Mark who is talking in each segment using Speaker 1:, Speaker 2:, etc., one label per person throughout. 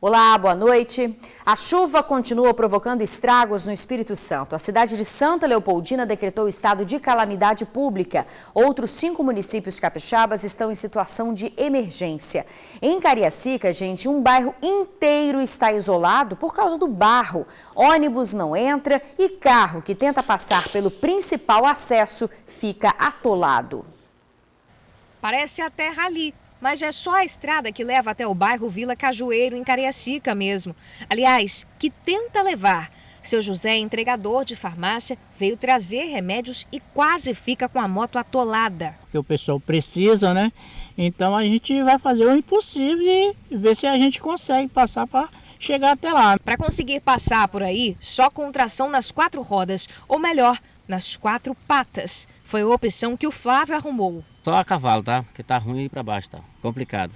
Speaker 1: Olá, boa noite. A chuva continua provocando estragos no Espírito Santo. A cidade de Santa Leopoldina decretou estado de calamidade pública. Outros 5 municípios capixabas estão em situação de emergência. Em Cariacica, gente, um bairro inteiro está isolado por causa do barro. Ônibus não entra e carro que tenta passar pelo principal acesso fica atolado.
Speaker 2: Parece a terra ali. Mas é só a estrada que leva até o bairro Vila Cajueiro, em Cariacica mesmo. Aliás, que tenta levar. Seu José, entregador de farmácia, veio trazer remédios e quase fica com a moto atolada.
Speaker 3: Porque o pessoal precisa, né? Então a gente vai fazer o impossível e ver se a gente consegue passar para chegar até lá.
Speaker 2: Para conseguir passar por aí, só com tração nas 4 rodas, ou melhor, nas 4 patas. Foi a opção que o Flávio arrumou.
Speaker 4: Só a cavalo, tá? Porque tá ruim para baixo, tá complicado.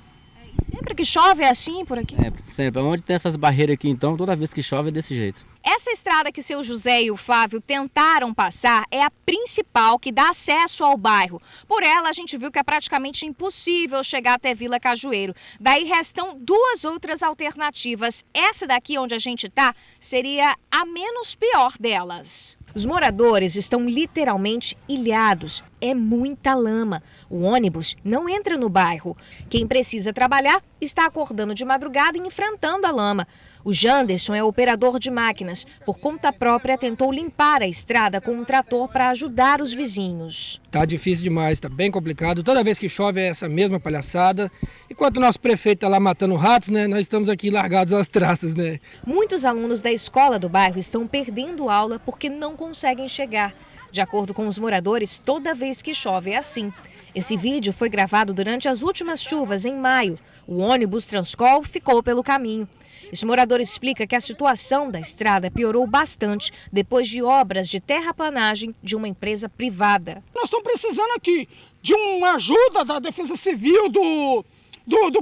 Speaker 2: Sempre que chove é assim por aqui?
Speaker 4: Sempre. Onde tem essas barreiras aqui, então, toda vez que chove é desse jeito.
Speaker 2: Essa estrada que seu José e o Flávio tentaram passar é a principal que dá acesso ao bairro. Por ela, a gente viu que é praticamente impossível chegar até Vila Cajueiro. Daí restam 2 outras alternativas. Essa daqui onde a gente está seria a menos pior delas. Os moradores estão literalmente ilhados. É muita lama. O ônibus não entra no bairro. Quem precisa trabalhar está acordando de madrugada e enfrentando a lama. O Janderson é operador de máquinas. Por conta própria, tentou limpar a estrada com um trator para ajudar os vizinhos.
Speaker 5: Tá difícil demais, tá bem complicado. Toda vez que chove é essa mesma palhaçada. Enquanto o nosso prefeito tá lá matando ratos, né, nós estamos aqui largados às traças, né?
Speaker 2: Muitos alunos da escola do bairro estão perdendo aula porque não conseguem chegar. De acordo com os moradores, toda vez que chove é assim. Esse vídeo foi gravado durante as últimas chuvas, em maio. O ônibus Transcol ficou pelo caminho. Esse morador explica que a situação da estrada piorou bastante depois de obras de terraplanagem de uma empresa privada.
Speaker 6: Nós estamos precisando aqui de uma ajuda da Defesa Civil, do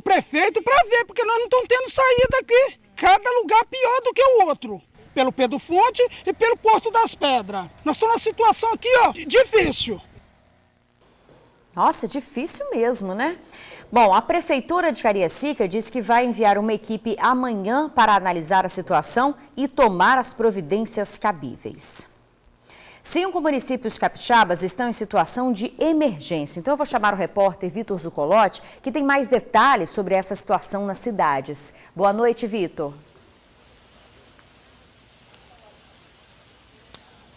Speaker 6: prefeito, para ver, porque nós não estamos tendo saída aqui. Cada lugar pior do que o outro. Pelo Pedro Fonte e pelo Porto das Pedras. Nós estamos numa situação aqui, ó, difícil.
Speaker 1: Nossa, difícil mesmo, né? Bom, a Prefeitura de Cariacica diz que vai enviar uma equipe amanhã para analisar a situação e tomar as providências cabíveis. 5 municípios capixabas estão em situação de emergência. Então eu vou chamar o repórter Vitor Zucolotti, que tem mais detalhes sobre essa situação nas cidades. Boa noite, Vitor.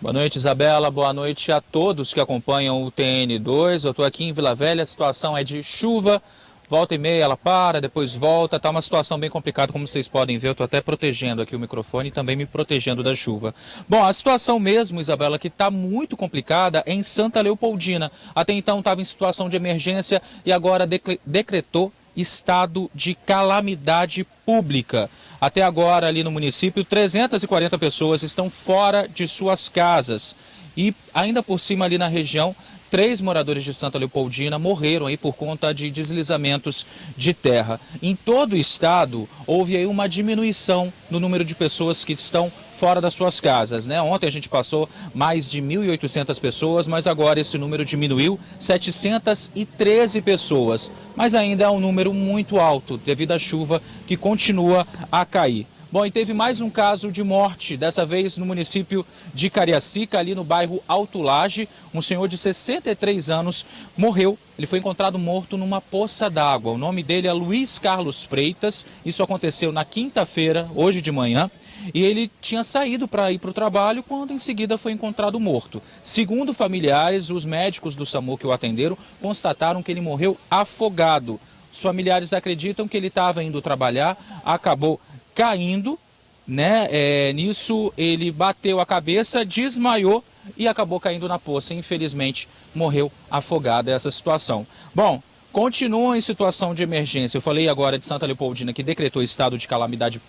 Speaker 7: Boa noite, Isabela. Boa noite a todos que acompanham o TN2. Eu estou aqui em Vila Velha, a situação é de chuva. Volta e meia ela para, depois volta. Está uma situação bem complicada, como vocês podem ver. Eu estou até protegendo aqui o microfone e também me protegendo da chuva. Bom, a situação mesmo, Isabela, que está muito complicada é em Santa Leopoldina. Até então estava em situação de emergência e agora decretou estado de calamidade pública. Até agora, ali no município, 340 pessoas estão fora de suas casas. E ainda por cima, ali na região, 3 moradores de Santa Leopoldina morreram aí por conta de deslizamentos de terra. Em todo o estado, houve aí uma diminuição no número de pessoas que estão fora das suas casas, né? Ontem a gente passou mais de 1.800 pessoas, mas agora esse número diminuiu, 713 pessoas. Mas ainda é um número muito alto devido à chuva que continua a cair. Bom, e teve mais um caso de morte, dessa vez no município de Cariacica, ali no bairro Alto Laje. Um senhor de 63 anos morreu. Ele foi encontrado morto numa poça d'água. O nome dele é Luiz Carlos Freitas. Isso aconteceu na quinta-feira, hoje de manhã. E ele tinha saído para ir para o trabalho quando em seguida foi encontrado morto. Segundo familiares, os médicos do SAMU que o atenderam constataram que ele morreu afogado. Os familiares acreditam que ele estava indo trabalhar, acabou caindo, né? Nisso ele bateu a cabeça, desmaiou e acabou caindo na poça. Infelizmente, morreu afogado essa situação. Bom, continuam em situação de emergência. Eu falei agora de Santa Leopoldina, que decretou estado de calamidade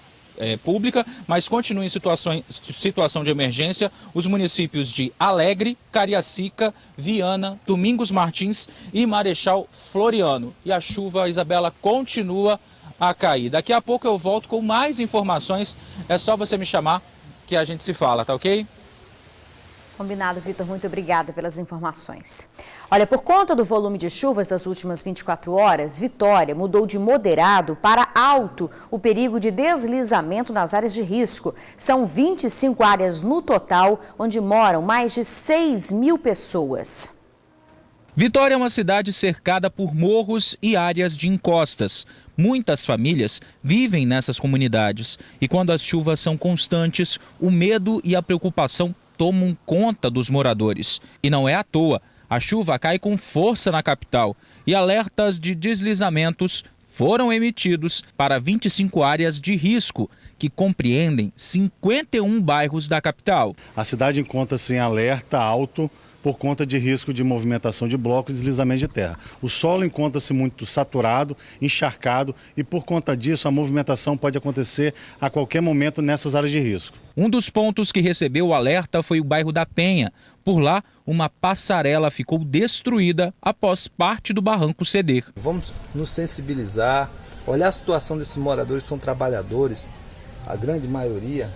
Speaker 7: pública, mas continua em situação de emergência os municípios de Alegre, Cariacica, Viana, Domingos Martins e Marechal Floriano. E a chuva, Isabela, continua a cair. Daqui a pouco eu volto com mais informações. É só você me chamar que a gente se fala, tá ok?
Speaker 1: Combinado, Vitor. Muito obrigada pelas informações. Olha, por conta do volume de chuvas das últimas 24 horas, Vitória mudou de moderado para alto o perigo de deslizamento nas áreas de risco. São 25 áreas no total, onde moram mais de 6.000 pessoas.
Speaker 7: Vitória é uma cidade cercada por morros e áreas de encostas. Muitas famílias vivem nessas comunidades e quando as chuvas são constantes, o medo e a preocupação tomam conta dos moradores. E não é à toa, a chuva cai com força na capital e alertas de deslizamentos foram emitidos para 25 áreas de risco, que compreendem 51 bairros da capital.
Speaker 8: A cidade encontra-se em alerta alto por conta de risco de movimentação de blocos e deslizamento de terra. O solo encontra-se muito saturado, encharcado e por conta disso a movimentação pode acontecer a qualquer momento nessas áreas de risco.
Speaker 7: Um dos pontos que recebeu o alerta foi o bairro da Penha. Por lá, uma passarela ficou destruída após parte do barranco ceder.
Speaker 9: Vamos nos sensibilizar, olhar a situação desses moradores, são trabalhadores, a grande maioria,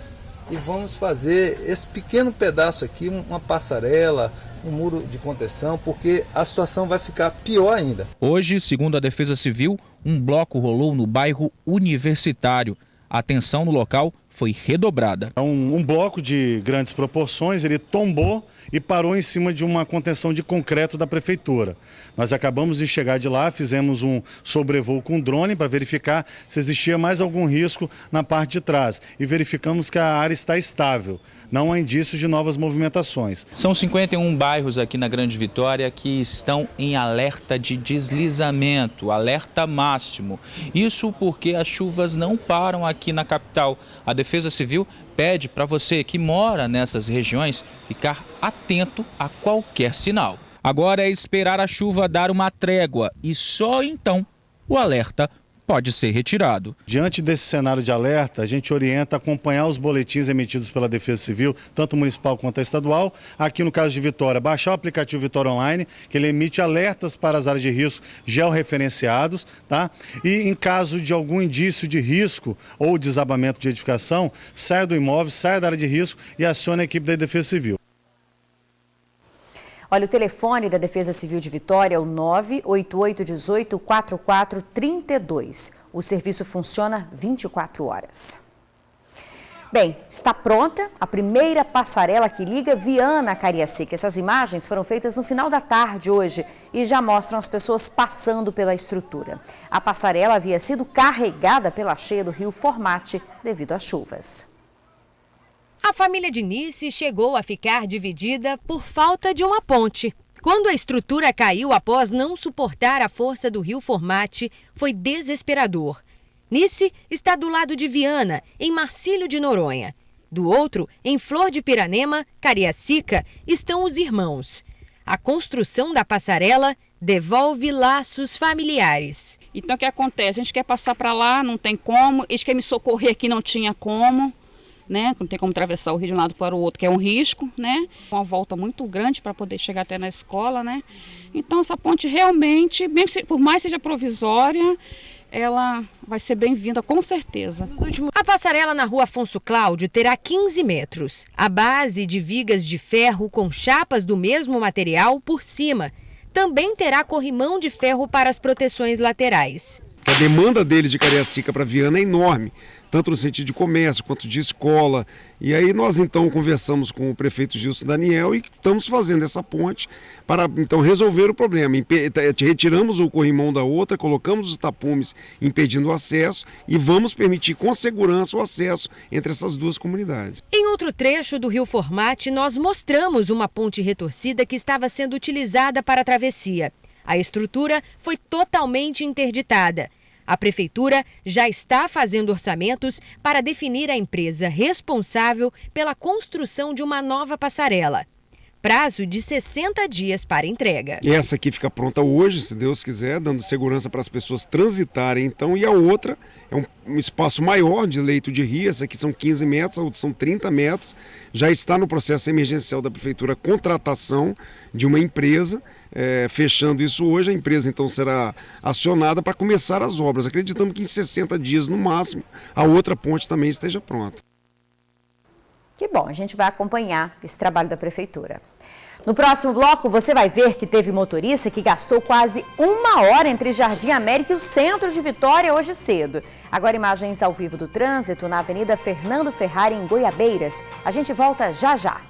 Speaker 9: e vamos fazer esse pequeno pedaço aqui, uma passarela, um muro de contenção, porque a situação vai ficar pior ainda.
Speaker 7: Hoje, segundo a Defesa Civil, um bloco rolou no bairro Universitário. A atenção no local foi redobrada.
Speaker 8: Um bloco de grandes proporções, ele tombou e parou em cima de uma contenção de concreto da prefeitura. Nós acabamos de chegar de lá, fizemos um sobrevoo com drone para verificar se existia mais algum risco na parte de trás e verificamos que a área está estável. Não há indícios de novas movimentações.
Speaker 7: São 51 bairros aqui na Grande Vitória que estão em alerta de deslizamento, alerta máximo. Isso porque as chuvas não param aqui na capital. A Defesa Civil pede para você que mora nessas regiões ficar atento a qualquer sinal. Agora é esperar a chuva dar uma trégua e só então o alerta pode ser retirado.
Speaker 8: Diante desse cenário de alerta, a gente orienta a acompanhar os boletins emitidos pela Defesa Civil, tanto municipal quanto a estadual. Aqui no caso de Vitória, baixar o aplicativo Vitória Online, que ele emite alertas para as áreas de risco georreferenciados, tá? E em caso de algum indício de risco ou desabamento de edificação, saia do imóvel, saia da área de risco e acione a equipe da Defesa Civil.
Speaker 1: Olha, o telefone da Defesa Civil de Vitória é o 98818-4432. O serviço funciona 24 horas. Bem, está pronta a primeira passarela que liga Viana a Cariacica. Essas imagens foram feitas no final da tarde hoje e já mostram as pessoas passando pela estrutura. A passarela havia sido carregada pela cheia do rio Formate devido às chuvas.
Speaker 10: A família de Nice chegou a ficar dividida por falta de uma ponte. Quando a estrutura caiu após não suportar a força do rio Formate, foi desesperador. Nice está do lado de Viana, em Marcílio de Noronha. Do outro, em Flor de Piranema, Cariacica, estão os irmãos. A construção da passarela devolve laços familiares.
Speaker 11: Então o que acontece? A gente quer passar para lá, não tem como. Eles querem me socorrer aqui, não tinha como. Né? Não tem como atravessar o rio de um lado para o outro, que é um risco, né? Uma volta muito grande para poder chegar até na escola, né? Então essa ponte realmente, por mais seja provisória, ela vai ser bem-vinda com certeza.
Speaker 10: A passarela na rua Afonso Cláudio terá 15 metros. A base de vigas de ferro com chapas do mesmo material por cima. Também terá corrimão de ferro para as proteções laterais.
Speaker 12: A demanda deles de Cariacica para Viana é enorme, tanto no sentido de comércio quanto de escola. E aí nós então conversamos com o prefeito Gilson Daniel e estamos fazendo essa ponte para então resolver o problema. Retiramos o corrimão da outra, colocamos os tapumes impedindo o acesso e vamos permitir com segurança o acesso entre essas duas comunidades.
Speaker 10: Em outro trecho do rio Formate, nós mostramos uma ponte retorcida que estava sendo utilizada para a travessia. A estrutura foi totalmente interditada. A Prefeitura já está fazendo orçamentos para definir a empresa responsável pela construção de uma nova passarela. Prazo de 60 dias para entrega.
Speaker 12: Essa aqui fica pronta hoje, se Deus quiser, dando segurança para as pessoas transitarem então. E a outra é um espaço maior de leito de rio, essa aqui são 15 metros, a outra são 30 metros. Já está no processo emergencial da Prefeitura a contratação de uma empresa. Fechando isso hoje, a empresa então será acionada para começar as obras. Acreditamos que em 60 dias no máximo a outra ponte também esteja pronta.
Speaker 1: Que bom, a gente vai acompanhar esse trabalho da Prefeitura. No próximo bloco, você vai ver que teve motorista que gastou quase 1 hora entre Jardim América e o centro de Vitória hoje cedo. Agora imagens ao vivo do trânsito na Avenida Fernando Ferrari, em Goiabeiras. A gente volta já já.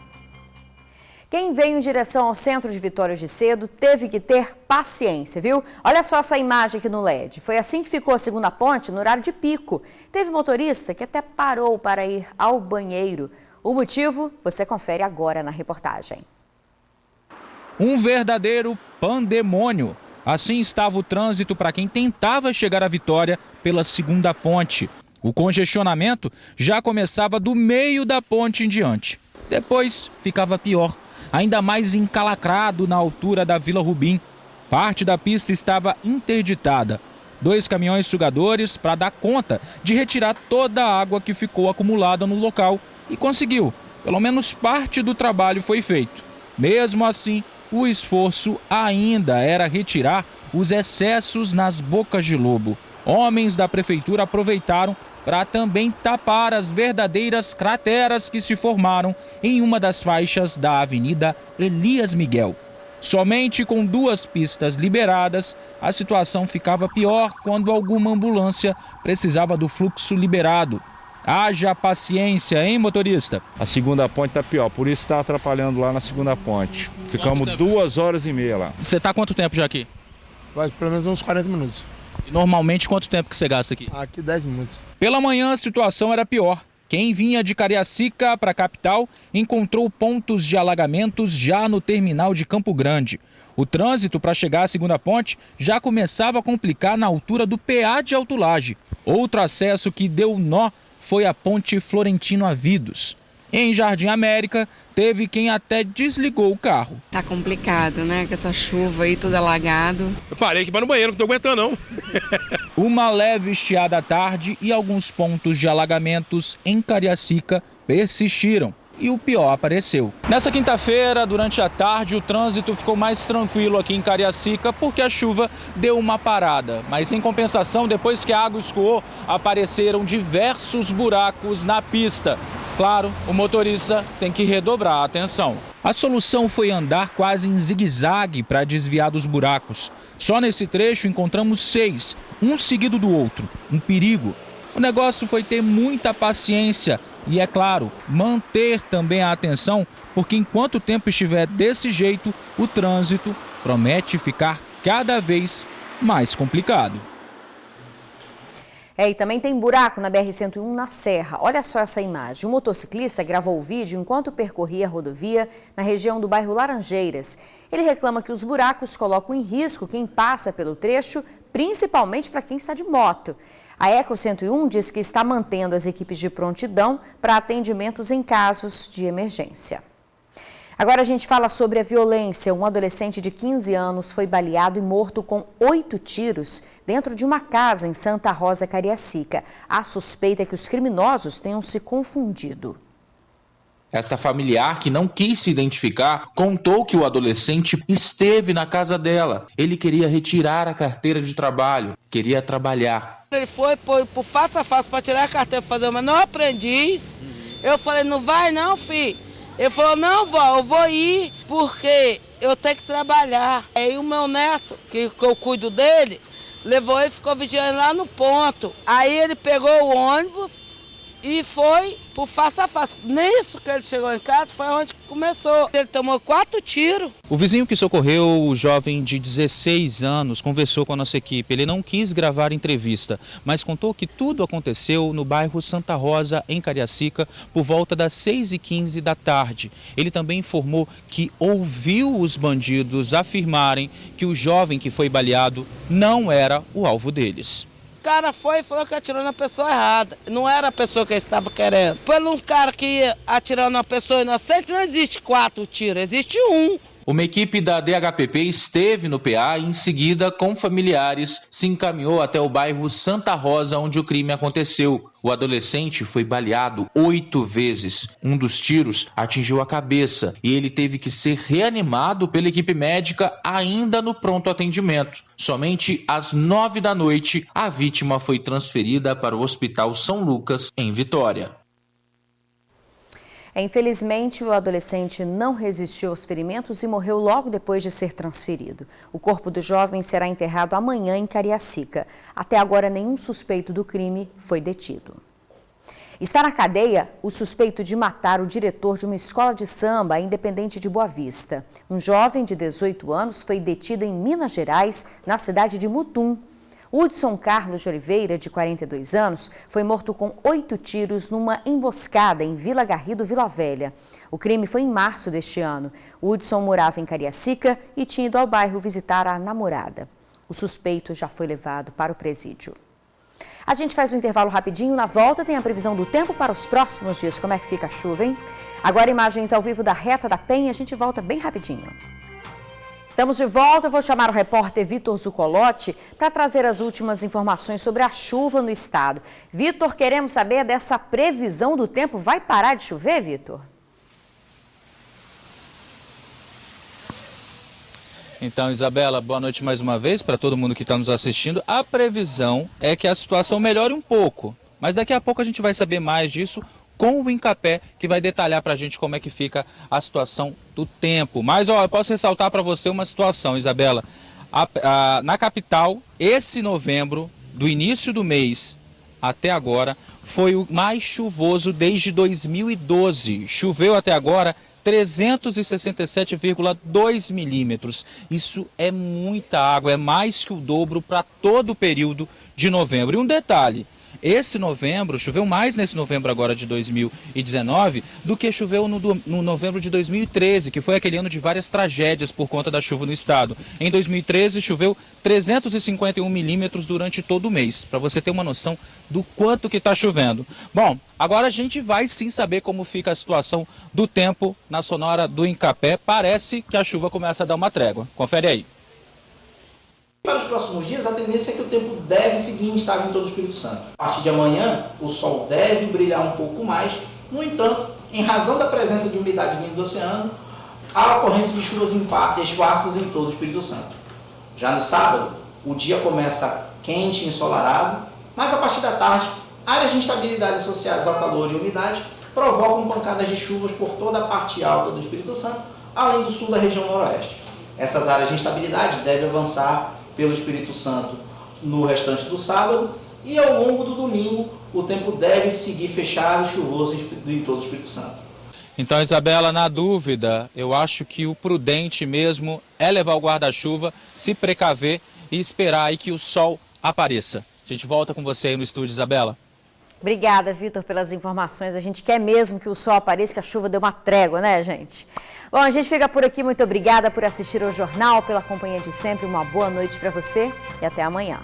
Speaker 1: Quem veio em direção ao centro de Vitória hoje cedo teve que ter paciência, viu? Olha só essa imagem aqui no LED. Foi assim que ficou a segunda ponte no horário de pico. Teve motorista que até parou para ir ao banheiro. O motivo você confere agora na reportagem.
Speaker 7: Um verdadeiro pandemônio. Assim estava o trânsito para quem tentava chegar à Vitória pela segunda ponte. O congestionamento já começava do meio da ponte em diante. Depois ficava pior, ainda mais encalacrado na altura da Vila Rubim. Parte da pista estava interditada. 2 caminhões sugadores para dar conta de retirar toda a água que ficou acumulada no local e conseguiu. Pelo menos parte do trabalho foi feito. Mesmo assim, o esforço ainda era retirar os excessos nas bocas de lobo. Homens da prefeitura aproveitaram para também tapar as verdadeiras crateras que se formaram em uma das faixas da Avenida Elias Miguel. Somente com 2 pistas liberadas, a situação ficava pior quando alguma ambulância precisava do fluxo liberado. Haja paciência, hein, motorista?
Speaker 13: A segunda ponte está pior, por isso está atrapalhando lá na segunda ponte. Ficamos 2 horas e meia lá.
Speaker 7: Você está há quanto tempo já aqui?
Speaker 14: Faz pelo menos uns 40 minutos.
Speaker 7: E normalmente quanto tempo que você gasta aqui?
Speaker 14: Aqui 10 minutos.
Speaker 7: Pela manhã a situação era pior. Quem vinha de Cariacica para a capital encontrou pontos de alagamentos já no terminal de Campo Grande. O trânsito para chegar à segunda ponte já começava a complicar na altura do PA de Alto Lage. Outro acesso que deu nó foi a ponte Florentino Avidos. Em Jardim América, teve quem até desligou o carro.
Speaker 15: Tá complicado, né? Com essa chuva aí, tudo alagado.
Speaker 16: Eu parei aqui para no banheiro, não tô aguentando não.
Speaker 7: Uma leve estiada à tarde e alguns pontos de alagamentos em Cariacica persistiram. E o pior apareceu. Nessa quinta-feira, durante a tarde, o trânsito ficou mais tranquilo aqui em Cariacica porque a chuva deu uma parada. Mas em compensação, depois que a água escoou, apareceram diversos buracos na pista. Claro, o motorista tem que redobrar a atenção. A solução foi andar quase em zigue-zague para desviar dos buracos. Só nesse trecho encontramos 6, um seguido do outro. Um perigo. O negócio foi ter muita paciência e, é claro, manter também a atenção, porque enquanto o tempo estiver desse jeito, o trânsito promete ficar cada vez mais complicado.
Speaker 1: E também tem buraco na BR-101 na Serra. Olha só essa imagem. Um motociclista gravou o vídeo enquanto percorria a rodovia na região do bairro Laranjeiras. Ele reclama que os buracos colocam em risco quem passa pelo trecho, principalmente para quem está de moto. A Eco 101 diz que está mantendo as equipes de prontidão para atendimentos em casos de emergência. Agora a gente fala sobre a violência. Um adolescente de 15 anos foi baleado e morto com 8 tiros dentro de uma casa em Santa Rosa, Cariacica. A suspeita é que os criminosos tenham se confundido.
Speaker 17: Esta familiar, que não quis se identificar, contou que o adolescente esteve na casa dela. Ele queria retirar a carteira de trabalho, queria trabalhar.
Speaker 18: Ele foi por face a face para tirar a carteira para fazer o menor aprendiz. Eu falei, não vai não, filho. Ele falou, não, vó, eu vou ir porque eu tenho que trabalhar. Aí o meu neto, que eu cuido dele, levou ele e ficou vigiando lá no ponto. Aí ele pegou o ônibus e foi por face a face. Nisso que ele chegou em casa foi onde começou. Ele tomou 4 tiros.
Speaker 7: O vizinho que socorreu o jovem de 16 anos conversou com a nossa equipe. Ele não quis gravar entrevista, mas contou que tudo aconteceu no bairro Santa Rosa, em Cariacica, por volta das 6h15 da tarde. Ele também informou que ouviu os bandidos afirmarem que o jovem que foi baleado não era o alvo deles.
Speaker 18: O cara foi e falou que atirou na pessoa errada. Não era a pessoa que ele estava querendo. Pelo um cara que ia atirando na pessoa inocente, não existe 4 tiros, existe 1.
Speaker 17: Uma equipe da DHPP esteve no PA e, em seguida, com familiares, se encaminhou até o bairro Santa Rosa, onde o crime aconteceu. O adolescente foi baleado 8 vezes. Um dos tiros atingiu a cabeça e ele teve que ser reanimado pela equipe médica ainda no pronto atendimento. Somente às 9 da noite, a vítima foi transferida para o Hospital São Lucas, em Vitória.
Speaker 1: Infelizmente, o adolescente não resistiu aos ferimentos e morreu logo depois de ser transferido. O corpo do jovem será enterrado amanhã em Cariacica. Até agora, nenhum suspeito do crime foi detido. Está na cadeia o suspeito de matar o diretor de uma escola de samba independente de Boa Vista. Um jovem de 18 anos foi detido em Minas Gerais, na cidade de Mutum. Hudson Carlos de Oliveira, de 42 anos, foi morto com 8 tiros numa emboscada em Vila Garrido, Vila Velha. O crime foi em março deste ano. Hudson morava em Cariacica e tinha ido ao bairro visitar a namorada. O suspeito já foi levado para o presídio. A gente faz um intervalo rapidinho, na volta tem a previsão do tempo para os próximos dias. Como é que fica a chuva, hein? Agora imagens ao vivo da Reta da Penha, a gente volta bem rapidinho. Estamos de volta, eu vou chamar o repórter Vitor Zucolotti para trazer as últimas informações sobre a chuva no estado. Vitor, queremos saber dessa previsão do tempo, vai parar de chover, Vitor?
Speaker 7: Então, Isabela, boa noite mais uma vez para todo mundo que está nos assistindo. A previsão é que a situação melhore um pouco, mas daqui a pouco a gente vai saber mais disso com o Incapé, que vai detalhar para a gente como é que fica a situação do tempo. Mas, eu posso ressaltar para você uma situação, Isabela. Na capital, esse novembro, do início do mês até agora, foi o mais chuvoso desde 2012. Choveu até agora 367,2 milímetros. Isso é muita água, é mais que o dobro para todo o período de novembro. E um detalhe, esse novembro, choveu mais nesse novembro agora de 2019 do que choveu no novembro de 2013, que foi aquele ano de várias tragédias por conta da chuva no estado. Em 2013 choveu 351 milímetros durante todo o mês, para você ter uma noção do quanto que está chovendo. Bom, agora a gente vai sim saber como fica a situação do tempo na Sonora do Incapé. Parece que a chuva começa a dar uma trégua. Confere aí.
Speaker 19: Para os próximos dias, a tendência é que o tempo deve seguir instável em todo o Espírito Santo. A partir de amanhã, o sol deve brilhar um pouco mais. No entanto, em razão da presença de umidade vinda do oceano, há a ocorrência de chuvas esparsas em todo o Espírito Santo. Já no sábado, o dia começa quente e ensolarado, mas a partir da tarde, áreas de instabilidade associadas ao calor e umidade provocam pancadas de chuvas por toda a parte alta do Espírito Santo, além do sul da região noroeste. Essas áreas de instabilidade devem avançar pelo Espírito Santo no restante do sábado e ao longo do domingo o tempo deve seguir fechado e chuvoso em todo o Espírito Santo.
Speaker 7: Então, Isabela, na dúvida, eu acho que o prudente mesmo é levar o guarda-chuva, se precaver e esperar aí que o sol apareça. A gente volta com você aí no estúdio, Isabela.
Speaker 1: Obrigada, Vitor, pelas informações. A gente quer mesmo que o sol apareça, que a chuva dê uma trégua, né, gente? Bom, a gente fica por aqui. Muito obrigada por assistir ao jornal, pela companhia de sempre. Uma boa noite para você e até amanhã.